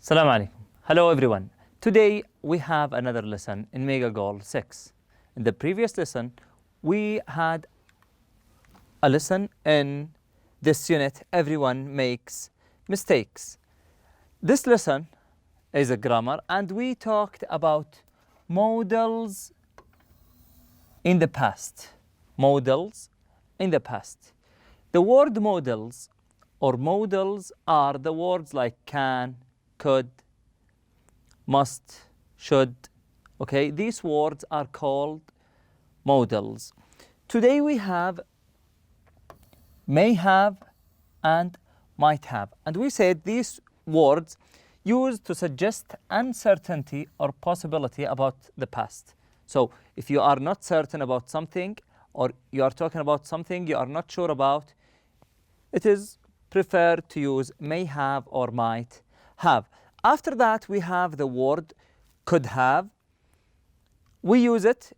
Assalamu alaikum. Hello everyone. Today we have another lesson in Mega Goal 6. In the previous lesson, we had a lesson in this unit, Everyone Makes Mistakes. This lesson is a grammar and we talked about modals in the past. Modals in the past. The word modals or modals are the words like can, could, must, should. Okay, these words are called modals. Today we have may have and might have. And we said these words used to suggest uncertainty or possibility about the past. So if you are not certain about something or you are talking about something you are not sure about, it is preferred to use may have or might have. After that, we have the word could have. We use it,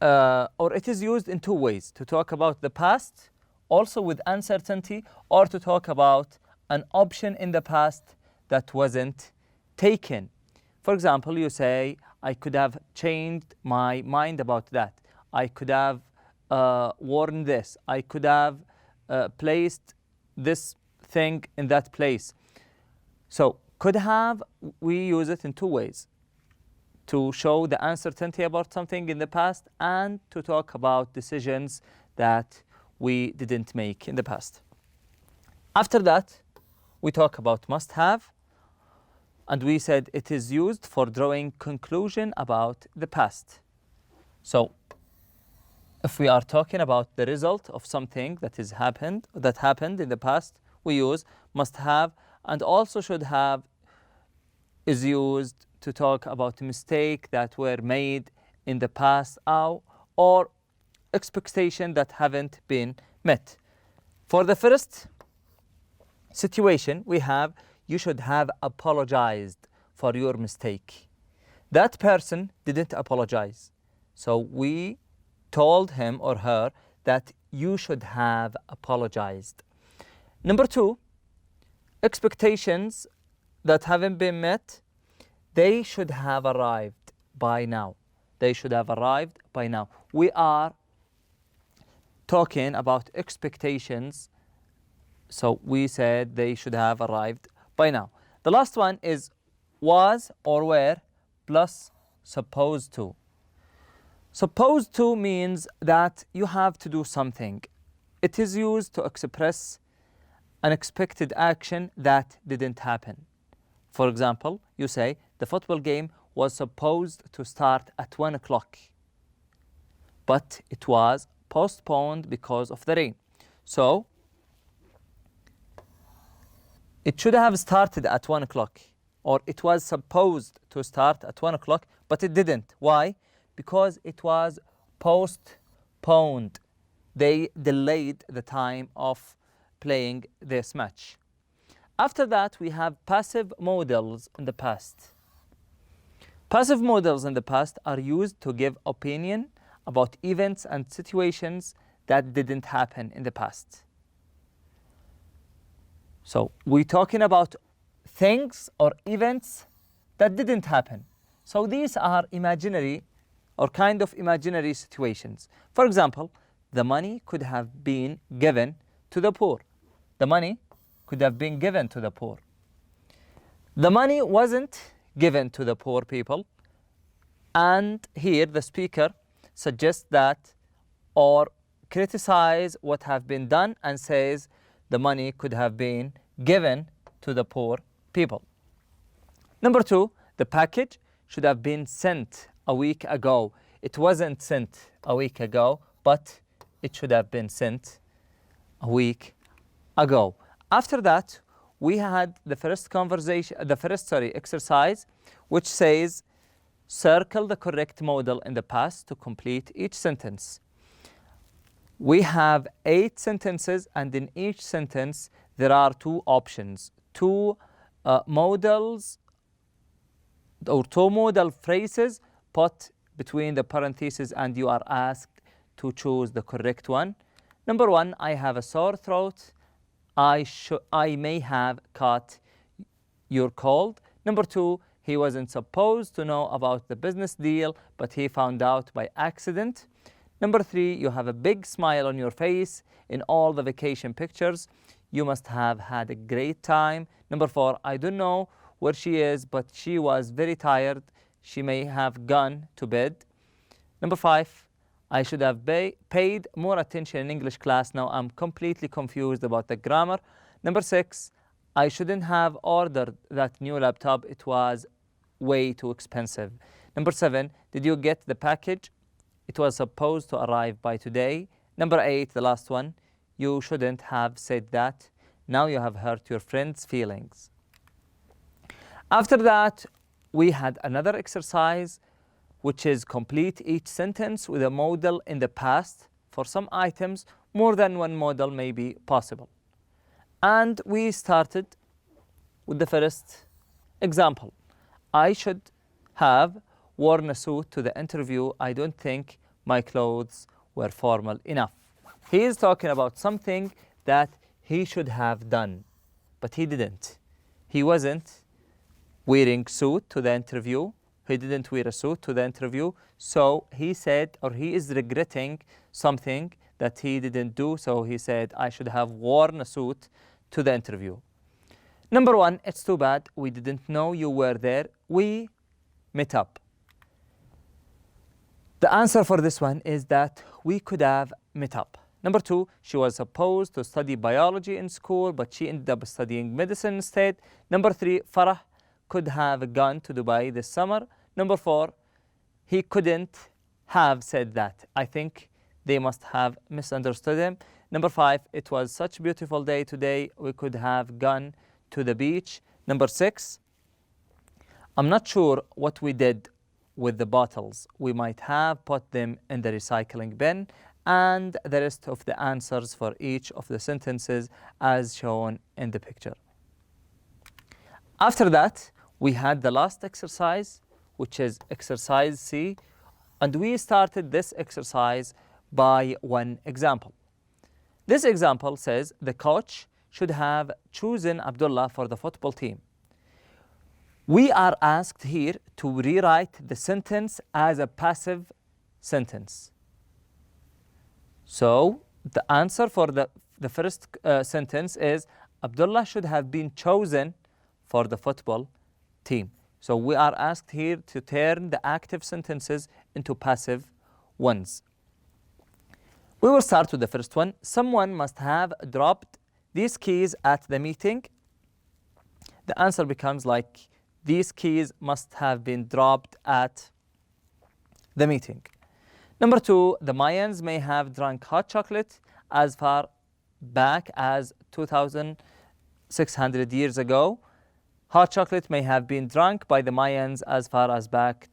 or it is used in two ways, to talk about the past, also with uncertainty, or to talk about an option in the past that wasn't taken. For example, you say, I could have changed my mind about that. I could have worn this. I could have placed this thing in that place. So could have, we use it in two ways, to show the uncertainty about something in the past and to talk about decisions that we didn't make in the past. After that, we talk about must have, and we said it is used for drawing conclusion about the past. So if we are talking about the result of something that happened in the past, we use must have, and also should have is used to talk about mistakes that were made in the past or expectations that haven't been met. For the first situation, we have you should have apologized for your mistake. That person didn't apologize. So we told him or her that you should have apologized. Number two, expectations that haven't been met, they should have arrived by now. They should have arrived by now. We are talking about expectations, so we said they should have arrived by now. The last one is was or were plus supposed to. Supposed to means that you have to do something. It is used to express an expected action that didn't happen. For example, you say the football game was supposed to start at 1 o'clock, but it was postponed because of the rain. So it should have started at 1 o'clock, or it was supposed to start at 1 o'clock, but it didn't. Why? Because it was postponed. They delayed the time of playing this match. After that, we have passive modals in the past. Passive modals in the past are used to give opinion about events and situations that didn't happen in the past. So we're talking about things or events that didn't happen. So these are imaginary or kind of imaginary situations. For example, the money could have been given to the poor. The money could have been given to the poor. The money wasn't given to the poor people, and here the speaker suggests that or criticize what have been done and says the money could have been given to the poor people. Number two, the package should have been sent a week ago. It wasn't sent a week ago, but it should have been sent a week ago. After that, we had the first exercise, which says circle the correct modal in the past to complete each sentence. We have 8 sentences, and in each sentence there are 2 options, 2 modals or 2 modal phrases put between the parentheses, and you are asked to choose the correct one. Number 1, I have a sore throat. I may have caught your cold. Number 2, he wasn't supposed to know about the business deal, but he found out by accident. Number 3, you have a big smile on your face in all the vacation pictures. You must have had a great time. Number 4, I don't know where she is, but she was very tired. She may have gone to bed. Number 5, I should have paid more attention in English class. Now I'm completely confused about the grammar. Number 6, I shouldn't have ordered that new laptop. It was way too expensive. Number 7, did you get the package? It was supposed to arrive by today. Number 8, the last one, you shouldn't have said that. Now you have hurt your friend's feelings. After that, we had another exercise, which is complete each sentence with a modal in the past. For some items, more than one modal may be possible. And we started with the first example. I should have worn a suit to the interview. I don't think my clothes were formal enough. He is talking about something that he should have done, but he didn't. He wasn't wearing suit to the interview. He didn't wear a suit to the interview. So he said, or he is regretting something that he didn't do. So he said, I should have worn a suit to the interview. Number 1, it's too bad. We didn't know you were there. We met up. The answer for this one is that we could have met up. Number 2, she was supposed to study biology in school, but she ended up studying medicine instead. Number 3, Farah could have gone to Dubai this summer. Number 4, he couldn't have said that. I think they must have misunderstood him. Number 5, it was such a beautiful day today. We could have gone to the beach. Number 6, I'm not sure what we did with the bottles. We might have put them in the recycling bin. And the rest of the answers for each of the sentences as shown in the picture. After that, we had the last exercise, which is exercise C, and we started this exercise by one example. This example says the coach should have chosen Abdullah for the football team. We are asked here to rewrite the sentence as a passive sentence. So the answer for the first sentence is Abdullah should have been chosen for the football team. So we are asked here to turn the active sentences into passive ones. We will start with the first one. Someone must have dropped these keys at the meeting. The answer becomes like these keys must have been dropped at the meeting. Number 2, the Mayans may have drunk hot chocolate as far back as 2,600 years ago. Hot chocolate may have been drunk by the Mayans as far as back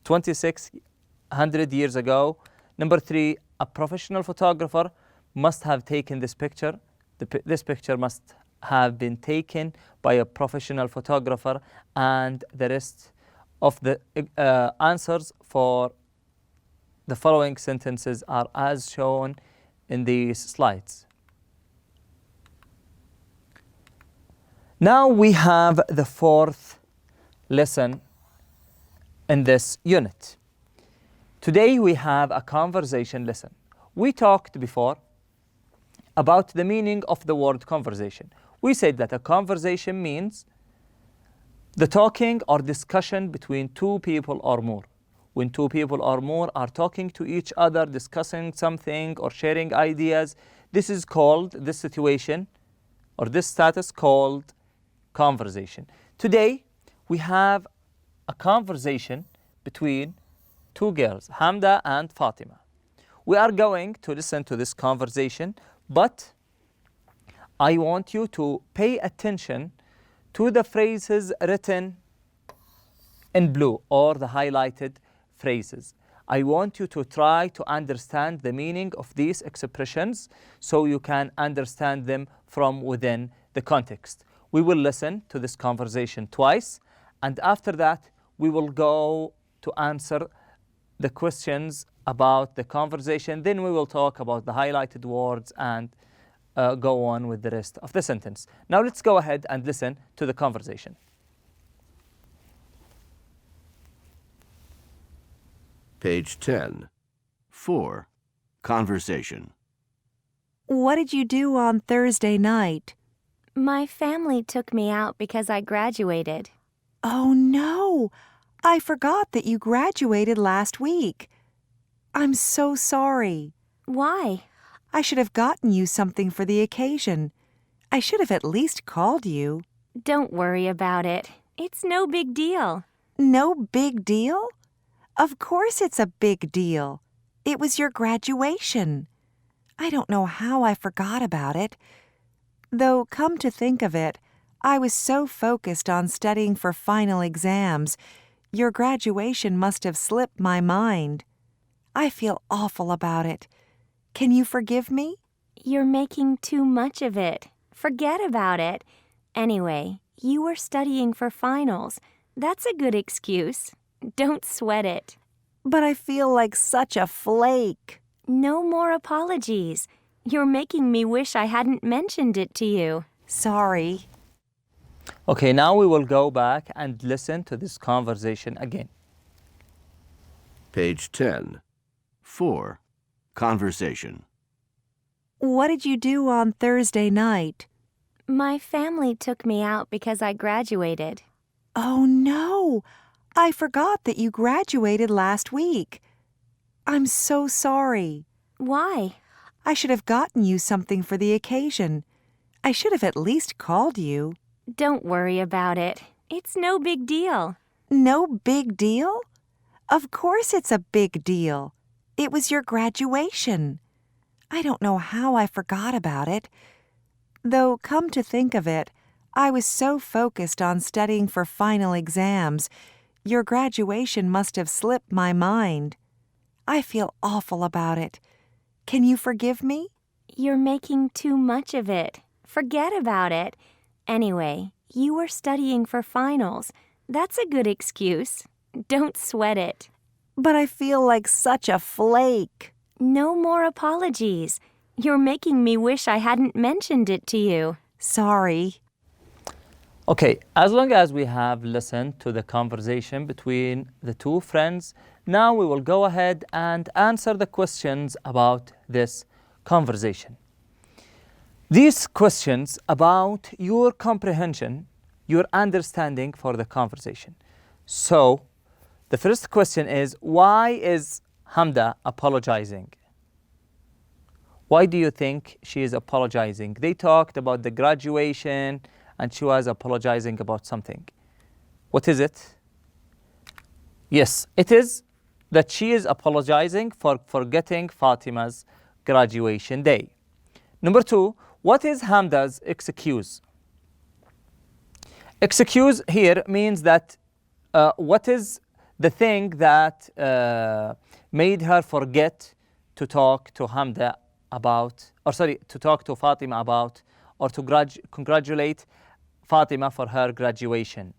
2,600 years ago. Number 3, a professional photographer must have taken this picture. This picture must have been taken by a professional photographer, and the rest of the answers for the following sentences are as shown in these slides. Now we have the fourth lesson in this unit. Today we have a conversation lesson. We talked before about the meaning of the word conversation. We said that a conversation means the talking or discussion between two people or more. When two people or more are talking to each other, discussing something or sharing ideas, this is called, this situation or this status called conversation. Today, we have a conversation between two girls, Hamda and Fatima. We are going to listen to this conversation, but I want you to pay attention to the phrases written in blue or the highlighted phrases. I want you to try to understand the meaning of these expressions so you can understand them from within the context. We will listen to this conversation twice, and after that, we will go to answer the questions about the conversation. Then we will talk about the highlighted words and go on with the rest of the sentence. Now let's go ahead and listen to the conversation. Page 10. 4. Conversation. What did you do on Thursday night? My family took me out because I graduated. Oh, no. I forgot that you graduated last week. I'm so sorry. Why? I should have gotten you something for the occasion. I should have at least called you. Don't worry about it. It's no big deal. No big deal? Of course it's a big deal. It was your graduation. I don't know how I forgot about it. Though, come to think of it, I was so focused on studying for final exams, your graduation must have slipped my mind. I feel awful about it. Can you forgive me? You're making too much of it. Forget about it. Anyway, you were studying for finals. That's a good excuse. Don't sweat it. But I feel like such a flake. No more apologies. You're making me wish I hadn't mentioned it to you. Sorry. Okay, now we will go back and listen to this conversation again. Page 10. 4. Conversation. What did you do on Thursday night? My family took me out because I graduated. Oh, no. I forgot that you graduated last week. I'm so sorry. Why? I should have gotten you something for the occasion. I should have at least called you. Don't worry about it. It's no big deal. No big deal? Of course it's a big deal. It was your graduation. I don't know how I forgot about it. Though, come to think of it, I was so focused on studying for final exams, your graduation must have slipped my mind. I feel awful about it. Can you forgive me? You're making too much of it. Forget about it. Anyway, you were studying for finals. That's a good excuse. Don't sweat it. But I feel like such a flake. No more apologies. You're making me wish I hadn't mentioned it to you. Sorry. Okay, as long as we have listened to the conversation between the two friends, now we will go ahead and answer the questions about this conversation. These questions about your comprehension, your understanding for the conversation. So, the first question is, why is Hamda apologizing? Why do you think she is apologizing? They talked about the graduation and she was apologizing about something. What is it? Yes, it is that she is apologizing for forgetting Fatima's graduation day. Number 2, what is Hamda's excuse? Excuse here means that what is the thing that made her forget to talk to Hamda about, to talk to Fatima about, or to congratulate Fatima for her graduation.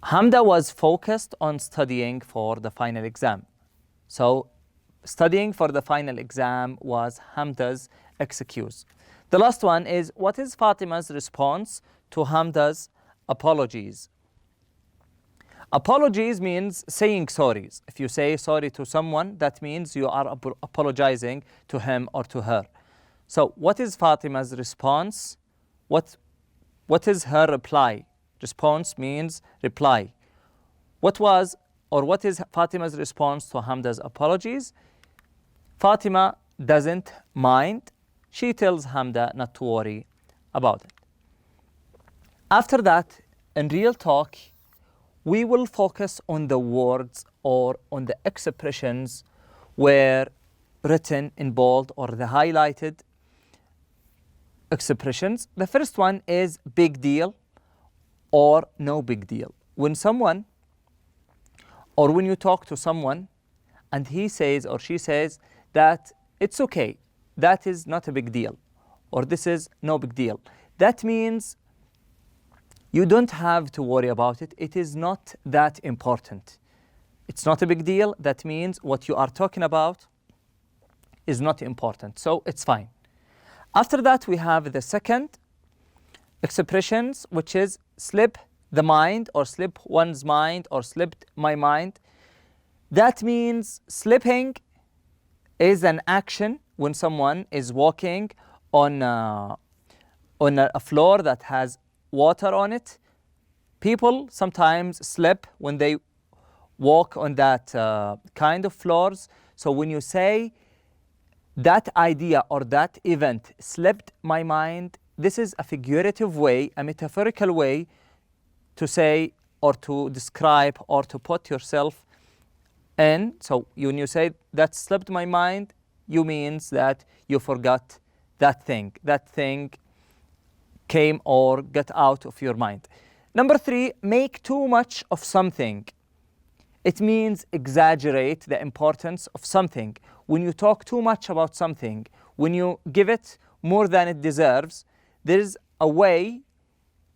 Hamda was focused on studying for the final exam. So, studying for the final exam was Hamda's excuse. The last one is, what is Fatima's response to Hamda's apologies? Apologies means saying sorries. If you say sorry to someone, that means you are apologizing to him or to her. So, what is Fatima's response? What is her reply? Response means reply. What is Fatima's response to Hamda's apologies? Fatima doesn't mind. She tells Hamda not to worry about it. After that, in real talk, we will focus on the words or on the expressions where written in bold or the highlighted expressions. The first one is big deal or no big deal. When someone or when you talk to someone and he says or she says that it's okay, that is not a big deal, or this is no big deal, that means you don't have to worry about it. It is not that important. It's not a big deal. That means what you are talking about is not important. So it's fine. After that, we have the second expressions, which is slip the mind or slip one's mind or slipped my mind. That means slipping is an action when someone is walking on a floor that has water on it. People sometimes slip when they walk on that kind of floors. So when you say that idea or that event slipped my mind, this is a figurative way, a metaphorical way to say or to describe or to put yourself in. So when you say that slipped my mind, you means that you forgot that thing. That thing came or got out of your mind. Number 3, make too much of something. It means exaggerate the importance of something. When you talk too much about something, when you give it more than it deserves, there is a way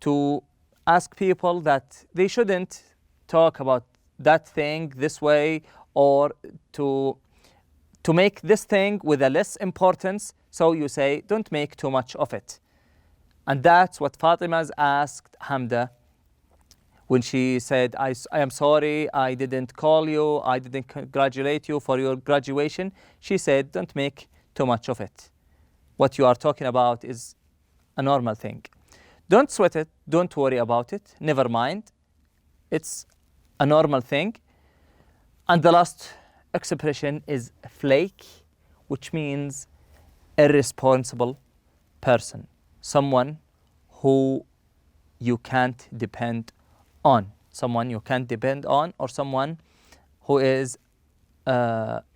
to ask people that they shouldn't talk about that thing this way, or to make this thing with a less importance. So you say, don't make too much of it. And that's what Fatima's asked Hamda when she said, I am sorry, I didn't call you, I didn't congratulate you for your graduation. She said, don't make too much of it. What you are talking about is a normal thing. Don't sweat it, don't worry about it, never mind. It's a normal thing. And the last expression is flake, which means irresponsible person. Someone who you can't depend on. Someone you can't depend on, or someone who is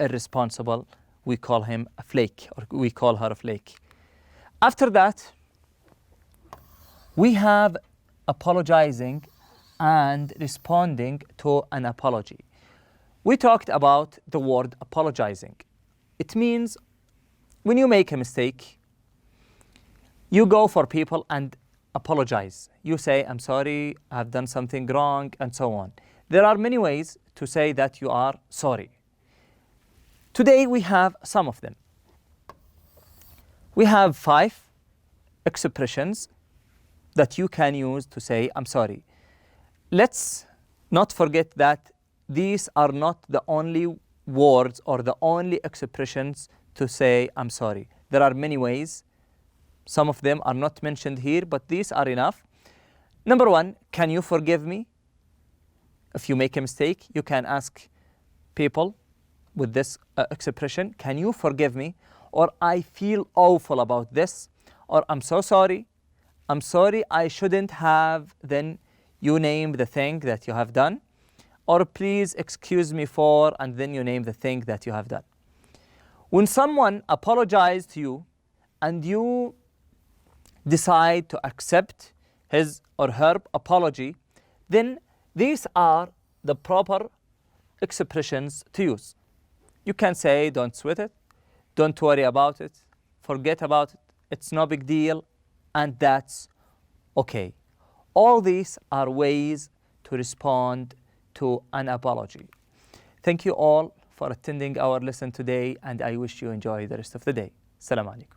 irresponsible. We call him a flake, or we call her a flake. After that, we have apologizing and responding to an apology. We talked about the word apologizing. It means when you make a mistake, you go for people and apologize. You say, I'm sorry, I've done something wrong, and so on. There are many ways to say that you are sorry. Today we have some of them. We have 5 expressions that you can use to say, I'm sorry. Let's not forget that these are not the only words or the only expressions to say, I'm sorry. There are many ways. Some of them are not mentioned here, but these are enough. Number 1, can you forgive me? If you make a mistake, you can ask people with this expression, can you forgive me? Or I feel awful about this. Or I'm so sorry. I'm sorry, I shouldn't have. Then you name the thing that you have done. Or please excuse me for, and then you name the thing that you have done. When someone apologizes to you and you decide to accept his or her apology, then these are the proper expressions to use. You can say, don't sweat it, don't worry about it, forget about it, it's no big deal, and that's okay. All these are ways to respond to an apology. Thank you all for attending our lesson today, and I wish you enjoy the rest of the day. Assalamu alaikum.